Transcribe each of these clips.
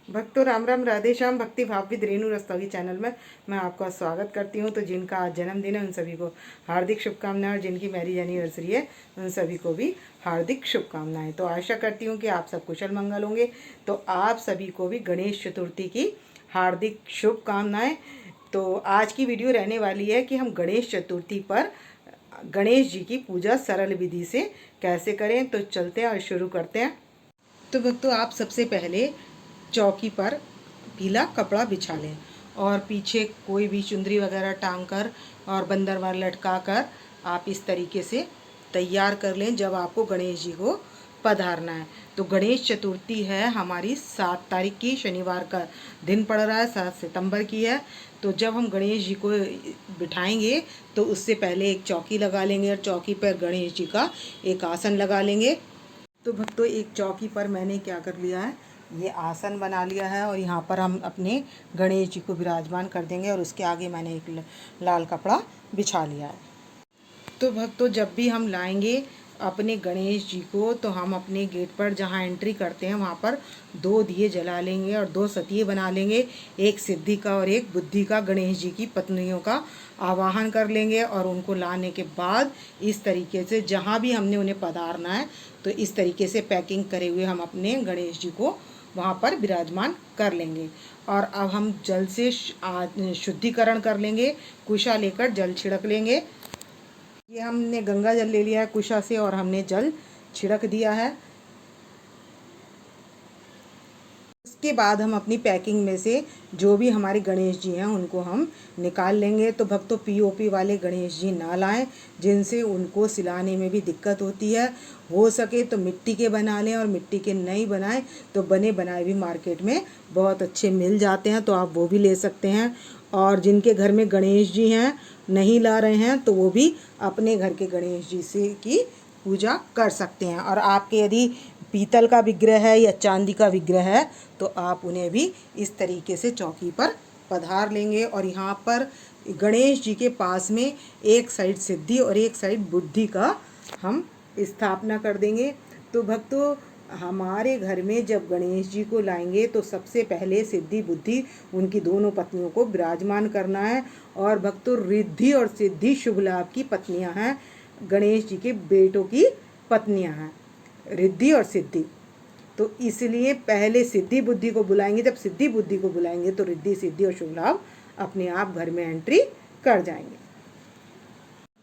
भक्तों राम राम, राधे श्याम। भक्ति भाव विद रेणु रस्तोगी चैनल में मैं आपका स्वागत करती हूं। तो जिनका आज जन्मदिन है उन सभी को हार्दिक शुभकामनाएं, और जिनकी मैरिज एनिवर्सरी है उन सभी को भी हार्दिक शुभकामनाएं। तो आशा करती हूं कि आप सब कुशल मंगल होंगे। तो आप सभी को भी गणेश चतुर्थी की हार्दिक शुभकामनाएं। तो आज की वीडियो रहने वाली है कि हम गणेश चतुर्थी पर गणेश जी की पूजा सरल विधि से कैसे करें। तो चलते हैं और शुरू करते हैं। तो भक्तों आप सबसे पहले चौकी पर पीला कपड़ा बिछा लें और पीछे कोई भी चुंदरी वगैरह टांग कर और बंदरवार लटका कर आप इस तरीके से तैयार कर लें जब आपको गणेश जी को पधारना है। तो गणेश चतुर्थी है हमारी 7 तारीख की, शनिवार का दिन पड़ रहा है, 7 सितंबर की है। तो जब हम गणेश जी को बिठाएंगे तो उससे पहले एक चौकी लगा लेंगे और चौकी पर गणेश जी का एक आसन लगा लेंगे। तो भक्तों एक चौकी पर मैंने क्या कर लिया है, ये आसन बना लिया है और यहाँ पर हम अपने गणेश जी को विराजमान कर देंगे और उसके आगे मैंने एक लाल कपड़ा बिछा लिया है। तो भक्तों जब भी हम लाएंगे अपने गणेश जी को तो हम अपने गेट पर जहाँ एंट्री करते हैं वहाँ पर 2 दिए जला लेंगे और 2 सतिये बना लेंगे, एक सिद्धि का और एक बुद्धि का। गणेश जी की पत्नियों का आवाहन कर लेंगे और उनको लाने के बाद इस तरीके से जहाँ भी हमने उन्हें पधारना है तो इस तरीके से पैकिंग करे हुए हम अपने गणेश जी को वहाँ पर विराजमान कर लेंगे। और अब हम जल से शुद्धिकरण कर लेंगे, कुशा लेकर जल छिड़क लेंगे। ये हमने गंगा जल ले लिया है कुशा से और हमने जल छिड़क दिया है। उसके बाद हम अपनी पैकिंग में से जो भी हमारे गणेश जी हैं उनको हम निकाल लेंगे। तो भक्तों पीओपी वाले गणेश जी ना लाएं, जिनसे उनको सिलाने में भी दिक्कत होती है। हो सके तो मिट्टी के बना लें, और मिट्टी के नहीं बनाएं तो बने बनाए भी मार्केट में बहुत अच्छे मिल जाते हैं, तो आप वो भी ले सकते हैं। और जिनके घर में गणेश जी हैं नहीं ला रहे हैं तो वो भी अपने घर के गणेश जी से की पूजा कर सकते हैं। और आपके यदि पीतल का विग्रह है या चांदी का विग्रह है तो आप उन्हें भी इस तरीके से चौकी पर पधार लेंगे। और यहाँ पर गणेश जी के पास में एक साइड सिद्धि और एक साइड बुद्धि का हम स्थापना कर देंगे। तो भक्तों हमारे घर में जब गणेश जी को लाएंगे तो सबसे पहले सिद्धि बुद्धि उनकी दोनों पत्नियों को विराजमान करना है। और भक्तों रिद्धि और सिद्धि शुभ लाभ की पत्नियां हैं, गणेश जी के बेटों की पत्नियां हैं रिद्धि और सिद्धि। तो इसलिए पहले सिद्धि बुद्धि को बुलाएंगे, जब सिद्धि बुद्धि को बुलाएंगे तो रिद्धि सिद्धि और शुभ लाभ अपने आप घर में एंट्री कर जाएंगे।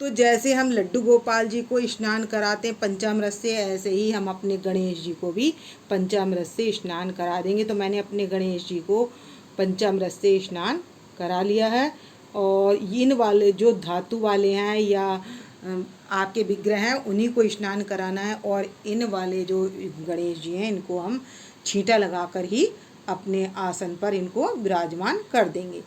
तो जैसे हम लड्डू गोपाल जी को स्नान कराते हैं पंचामृत से, ऐसे ही हम अपने गणेश जी को भी पंचामृत से स्नान करा देंगे। तो मैंने अपने गणेश जी को पंचामृत से स्नान करा लिया है। और इन वाले जो धातु वाले हैं या आपके विग्रह हैं उन्हीं को स्नान कराना है। और इन वाले जो गणेश जी हैं इनको हम छींटा लगाकर ही अपने आसन पर इनको विराजमान कर देंगे।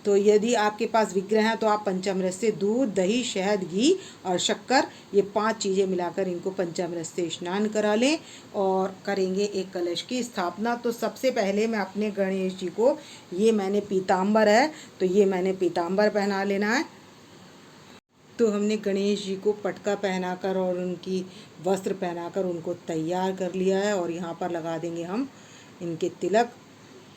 तो यदि आपके पास विग्रह है तो आप पंचामृत से दूध, दही, शहद, घी और शक्कर, ये 5 चीज़ें मिलाकर इनको पंचामृत से स्नान करा लें और करेंगे एक कलश की स्थापना। तो सबसे पहले मैं अपने गणेश जी को, ये मैंने पीताम्बर है तो ये मैंने पीताम्बर पहना लेना है। तो हमने गणेश जी को पटका पहनाकर और उनकी वस्त्र पहनाकर उनको तैयार कर लिया है और यहाँ पर लगा देंगे हम इनके तिलक।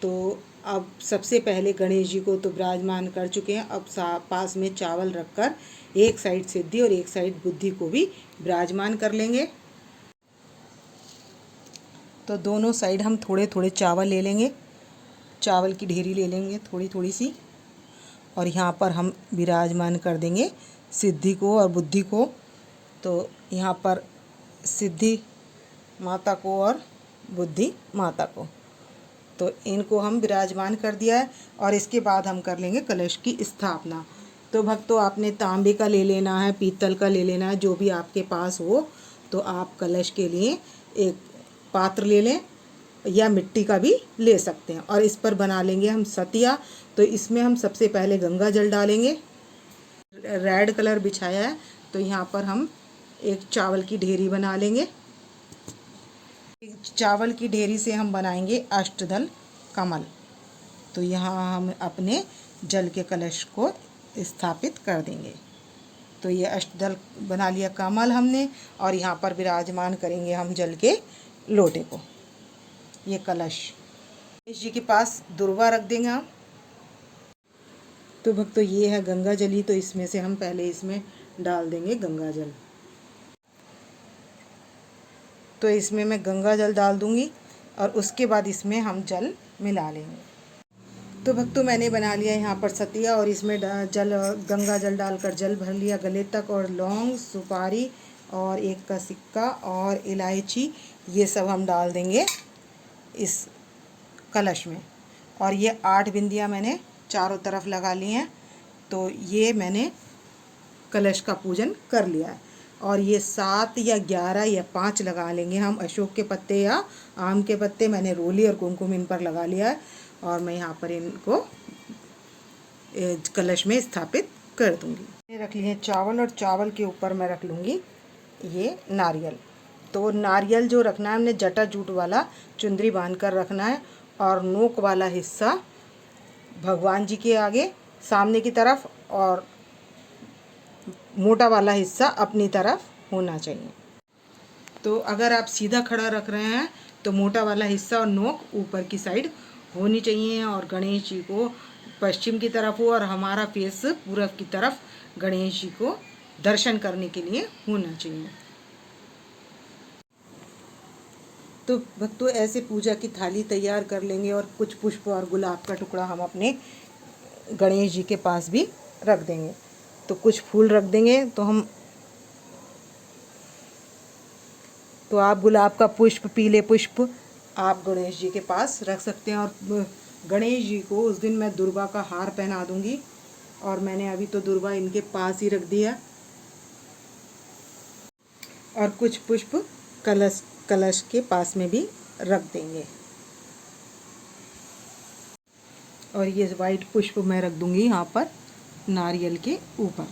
तो अब सबसे पहले गणेश जी को तो विराजमान कर चुके हैं, अब पास में चावल रखकर एक साइड सिद्धि और एक साइड बुद्धि को भी विराजमान कर लेंगे। तो दोनों साइड हम थोड़े थोड़े चावल ले लेंगे, चावल की ढेरी ले लेंगे थोड़ी थोड़ी सी, और यहाँ पर हम विराजमान कर देंगे सिद्धि को और बुद्धि को। तो यहाँ पर सिद्धि माता को और बुद्धि माता को, तो इनको हम विराजमान कर दिया है। और इसके बाद हम कर लेंगे कलश की स्थापना। तो भक्तों आपने तांबे का ले लेना है, पीतल का ले लेना है, जो भी आपके पास हो। तो आप कलश के लिए एक पात्र ले लें या मिट्टी का भी ले सकते हैं। और इस पर बना लेंगे हम सतिया। तो इसमें हम सबसे पहले गंगा जल डालेंगे, रेड कलर बिछाया है। तो यहाँ पर हम एक चावल की ढेरी बना लेंगे, चावल की ढेरी से हम बनाएंगे अष्टदल कमल। तो यहाँ हम अपने जल के कलश को स्थापित कर देंगे। तो ये अष्टदल बना लिया कमल हमने, और यहाँ पर विराजमान करेंगे हम जल के लोटे को, ये कलश। गणेश जी के पास दुर्वा रख देंगे हम। तो भक्तों ये है गंगा जली, तो इसमें से हम पहले इसमें डाल देंगे गंगा जल। तो इसमें मैं गंगा जल डाल दूंगी और उसके बाद इसमें हम जल मिला लेंगे। तो भक्तों मैंने बना लिया यहाँ पर सतिया और इसमें जल गंगा जल डालकर जल भर लिया गले तक, और लौंग, सुपारी और एक का सिक्का और इलायची ये सब हम डाल देंगे इस कलश में। और ये 8 बिंदियाँ मैंने चारों तरफ लगा ली हैं। तो ये मैंने कलश का पूजन कर लिया है। और ये 7 या 11 या 5 लगा लेंगे हम अशोक के पत्ते या आम के पत्ते। मैंने रोली और कुमकुम इन पर लगा लिया है और मैं यहाँ पर इनको कलश में स्थापित कर दूँगी। रख लिए चावल और चावल के ऊपर मैं रख लूँगी ये नारियल। तो नारियल जो रखना है हमने जटा जूट वाला चुंदरी बांध कर रखना है, और नोक वाला हिस्सा भगवान जी के आगे सामने की तरफ और मोटा वाला हिस्सा अपनी तरफ होना चाहिए। तो अगर आप सीधा खड़ा रख रहे हैं तो मोटा वाला हिस्सा और नोक ऊपर की साइड होनी चाहिए, और गणेश जी को पश्चिम की तरफ हो और हमारा फेस पूरब की तरफ गणेश जी को दर्शन करने के लिए होना चाहिए। तो भक्तों ऐसे पूजा की थाली तैयार कर लेंगे और कुछ पुष्प और गुलाब का टुकड़ा हम अपने गणेश जी के पास भी रख देंगे। तो कुछ फूल रख देंगे। तो आप गुलाब का पुष्प, पीले पुष्प आप गणेश जी के पास रख सकते हैं। और गणेश जी को उस दिन मैं दुर्वा का हार पहना दूंगी, और मैंने अभी तो दुर्वा इनके पास ही रख दिया। और कुछ पुष्प कलश के पास में भी रख देंगे। और ये वाइट पुष्प मैं रख दूंगी यहाँ पर नारियल के ऊपर।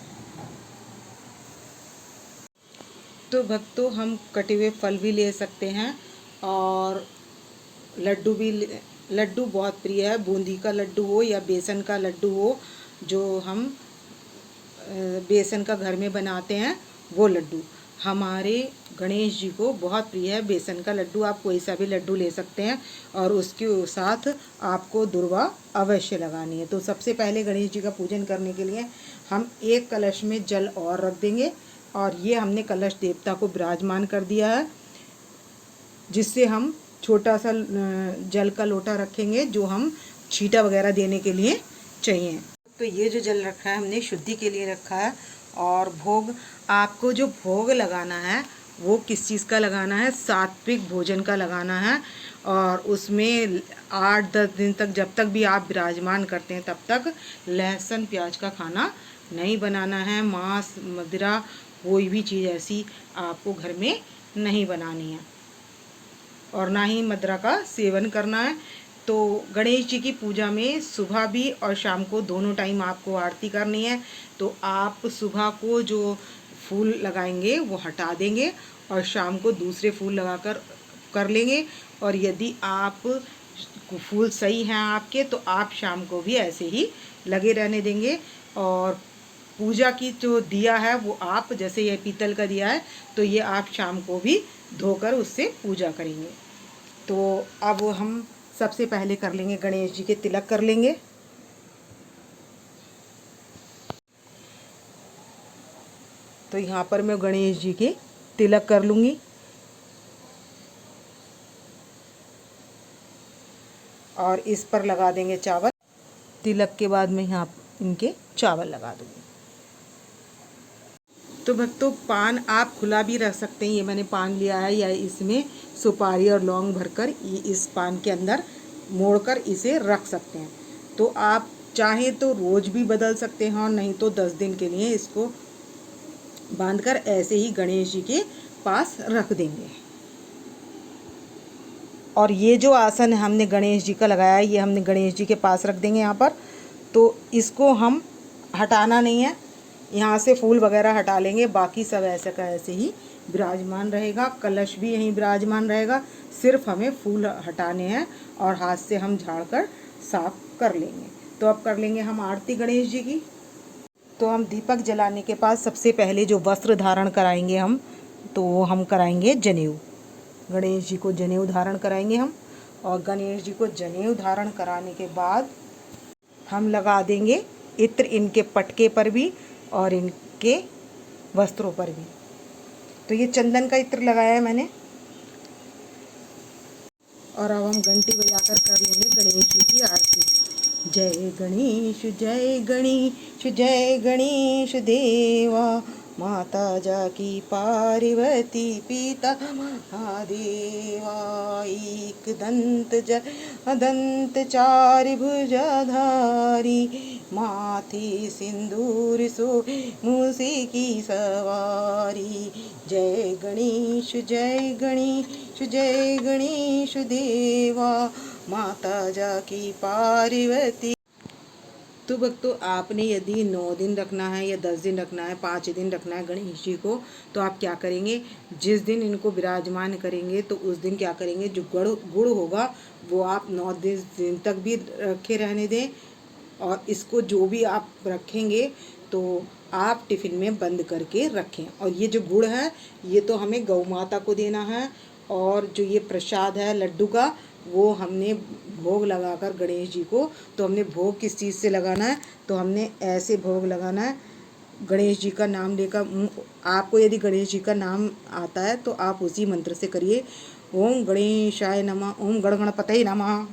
तो भक्तों हम कटे हुए फल भी ले सकते हैं, और लड्डू बहुत प्रिय है। बूंदी का लड्डू हो या बेसन का लड्डू हो, जो हम बेसन का घर में बनाते हैं वो लड्डू हमारे गणेश जी को बहुत प्रिय है। बेसन का लड्डू आप कोई सा भी लड्डू ले सकते हैं, और उसके साथ आपको दुर्वा अवश्य लगानी है। तो सबसे पहले गणेश जी का पूजन करने के लिए हम एक कलश में जल और रख देंगे, और ये हमने कलश देवता को विराजमान कर दिया है, जिससे हम छोटा सा जल का लोटा रखेंगे जो हम छींटा वगैरह देने के लिए चाहिए। तो ये जो जल रखा है हमने शुद्धि के लिए रखा है। और भोग, आपको जो भोग लगाना है वो किस चीज़ का लगाना है? सात्विक भोजन का लगाना है। और उसमें 8-10 दिन तक, जब तक भी आप विराजमान करते हैं तब तक लहसुन प्याज का खाना नहीं बनाना है। मांस, मदिरा, कोई भी चीज़ ऐसी आपको घर में नहीं बनानी है, और ना ही मदिरा का सेवन करना है। तो गणेश जी की पूजा में सुबह भी और शाम को दोनों टाइम आपको आरती करनी है। तो आप सुबह को जो फूल लगाएंगे वो हटा देंगे और शाम को दूसरे फूल लगाकर कर लेंगे। और यदि आप फूल सही हैं आपके, तो आप शाम को भी ऐसे ही लगे रहने देंगे। और पूजा की जो दिया है वो आप, जैसे ये पीतल का दिया है, तो ये आप शाम को भी धोकर उससे पूजा करेंगे। तो अब हम सबसे पहले कर लेंगे गणेश जी के तिलक कर लेंगे। तो यहाँ पर मैं गणेश जी के तिलक कर लूँगी, और इस पर लगा देंगे चावल। तिलक के बाद मैं यहाँ इनके चावल लगा दूँगी। तो भक्तों पान आप खुला भी रख सकते हैं। ये मैंने पान लिया है, या इसमें सुपारी और लौंग भरकर ये इस पान के अंदर मोड़कर इसे रख सकते हैं। तो आप चाहें तो रोज़ भी बदल सकते हैं, और नहीं तो 10 दिन के लिए इसको बांधकर ऐसे ही गणेश जी के पास रख देंगे। और ये जो आसन हमने गणेश जी का लगाया है, ये हमने गणेश जी के पास रख देंगे यहाँ पर। तो इसको हम हटाना नहीं है, यहाँ से फूल वगैरह हटा लेंगे, बाकी सब ऐसे का ऐसे ही विराजमान रहेगा। कलश भी यहीं विराजमान रहेगा, सिर्फ हमें फूल हटाने हैं और हाथ से हम झाड़कर साफ कर लेंगे। तो अब कर लेंगे हम आरती गणेश जी की। तो हम दीपक जलाने के बाद सबसे पहले जो वस्त्र धारण कराएंगे हम, तो हम कराएंगे जनेऊ। गणेश जी को जनेऊ धारण कराएंगे हम। और गणेश जी को जनेऊ धारण कराने के बाद हम लगा देंगे इत्र इनके पटके पर भी और इनके वस्त्रों पर भी। तो ये चंदन का इत्र लगाया है मैंने। और अब हम घंटी बजाकर कर लेंगे गणेश जी की आरती। जय गणेश जय गणेश जय गणेश देवा, माता जाकी पार्वती पिता महादेवा। एक दंत जय दंत चारि भुजाधारी, माथे सिंदूर सो मूसी की सवारी। जय गणेश जय गणेश जय गणेश देवा, माता जाकी पार्वती। तो भक्तों, आपने यदि 9 दिन रखना है या 10 दिन रखना है, 5 दिन रखना है गणेश जी को, तो आप क्या करेंगे, जिस दिन इनको विराजमान करेंगे तो उस दिन क्या करेंगे, जो गुड़ होगा वो आप 9 दिन तक भी रखे रहने दें। और इसको जो भी आप रखेंगे तो आप टिफ़िन में बंद करके रखें। और ये जो गुड़ है ये तो हमें गौ माता को देना है, और जो ये प्रसाद है लड्डू का वो हमने भोग लगाकर गणेश जी को, तो हमने भोग किस चीज़ से लगाना है, तो हमने ऐसे भोग लगाना है गणेश जी का नाम लेकर। आपको यदि गणेश जी का नाम आता है तो आप उसी मंत्र से करिए, ओम गणेशाय नमः, ओम गणगणपतये नमः,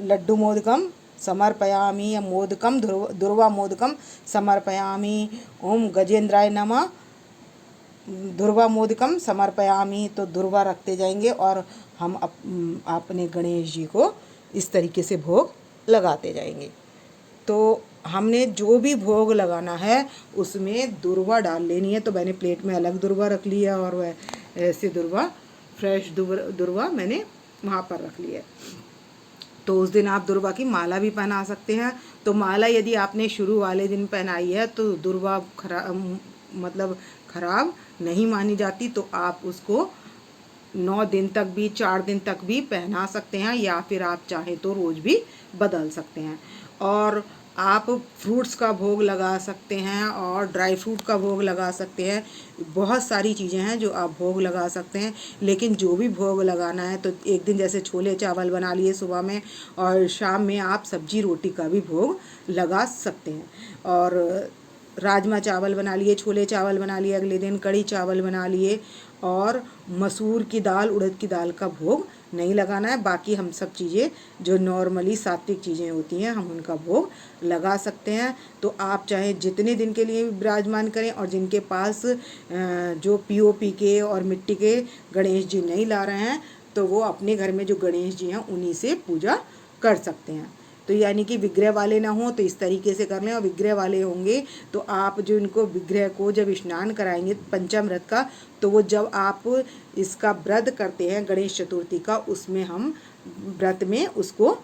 लड्डू मोदकम समर्पयामि, या मोदकम दुर्वा मोदकम समर्पयामि, ओम गजेंद्राय नमः दुर्वा मोदकम समर्पयामि। तो दुर्वा रखते जाएंगे और हम अपने गणेश जी को इस तरीके से भोग लगाते जाएंगे। तो हमने जो भी भोग लगाना है उसमें दुर्वा डाल लेनी है। तो मैंने प्लेट में अलग दुर्वा रख लिया और वह ऐसे दुर्वा फ्रेश दुर्वा मैंने वहाँ पर रख लिया। तो उस दिन आप दुर्वा की माला भी पहना सकते हैं। तो माला यदि आपने शुरू वाले दिन पहनाई है तो दुर्वा खराब नहीं मानी जाती, तो आप उसको 9 दिन तक भी 4 दिन तक भी पहना सकते हैं, या फिर आप चाहें तो रोज़ भी बदल सकते हैं। और आप फ्रूट्स का भोग लगा सकते हैं और ड्राई फ्रूट का भोग लगा सकते हैं। बहुत सारी चीज़ें हैं जो आप भोग लगा सकते हैं, लेकिन जो भी भोग लगाना है तो एक दिन जैसे छोले चावल बना लिए सुबह में, और शाम में आप सब्जी रोटी का भी भोग लगा सकते हैं। और राजमा चावल बना लिए, छोले चावल बना लिए, अगले दिन कड़ी चावल बना लिए, और मसूर की दाल उड़द की दाल का भोग नहीं लगाना है। बाकी हम सब चीज़ें जो नॉर्मली सात्विक चीज़ें होती हैं हम उनका भोग लगा सकते हैं। तो आप चाहे जितने दिन के लिए विराजमान करें, और जिनके पास जो पीओपी के और मिट्टी के गणेश जी नहीं ला रहे हैं तो वो अपने घर में जो गणेश जी हैं उन्हीं से पूजा कर सकते हैं। तो यानी कि विग्रह वाले ना हो तो इस तरीके से कर लें, और विग्रह वाले होंगे तो आप जो इनको विग्रह को जब स्नान कराएंगे पंचामृत का, तो वो जब आप इसका व्रत करते हैं गणेश चतुर्थी का, उसमें हम व्रत में उसको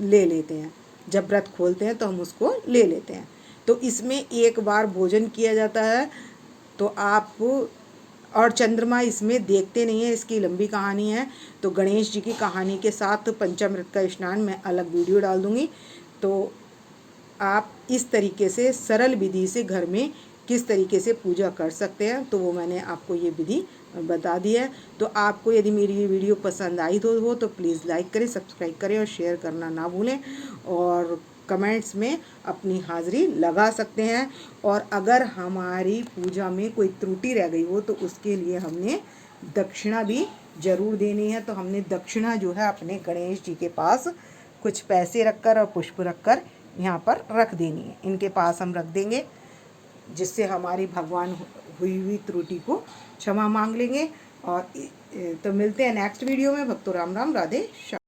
ले लेते हैं। जब व्रत खोलते हैं तो हम उसको ले लेते हैं। तो इसमें एक बार भोजन किया जाता है। तो आप और चंद्रमा इसमें देखते नहीं है, इसकी लंबी कहानी है। तो गणेश जी की कहानी के साथ पंचामृत का स्नान मैं अलग वीडियो डाल दूँगी। तो आप इस तरीके से सरल विधि से घर में किस तरीके से पूजा कर सकते हैं, तो वो मैंने आपको ये विधि बता दी है। तो आपको यदि मेरी ये वीडियो पसंद आई तो प्लीज़ लाइक करें, सब्सक्राइब करें और शेयर करना ना भूलें, और कमेंट्स में अपनी हाज़िरी लगा सकते हैं। और अगर हमारी पूजा में कोई त्रुटि रह गई हो तो उसके लिए हमने दक्षिणा भी ज़रूर देनी है। तो हमने दक्षिणा जो है अपने गणेश जी के पास कुछ पैसे रखकर और पुष्प रखकर यहाँ पर रख देनी है, इनके पास हम रख देंगे, जिससे हमारी भगवान हुई हुई त्रुटि को क्षमा मांग लेंगे। और तो मिलते हैं नेक्स्ट वीडियो में। भक्तों राम राम, राधे श्याम।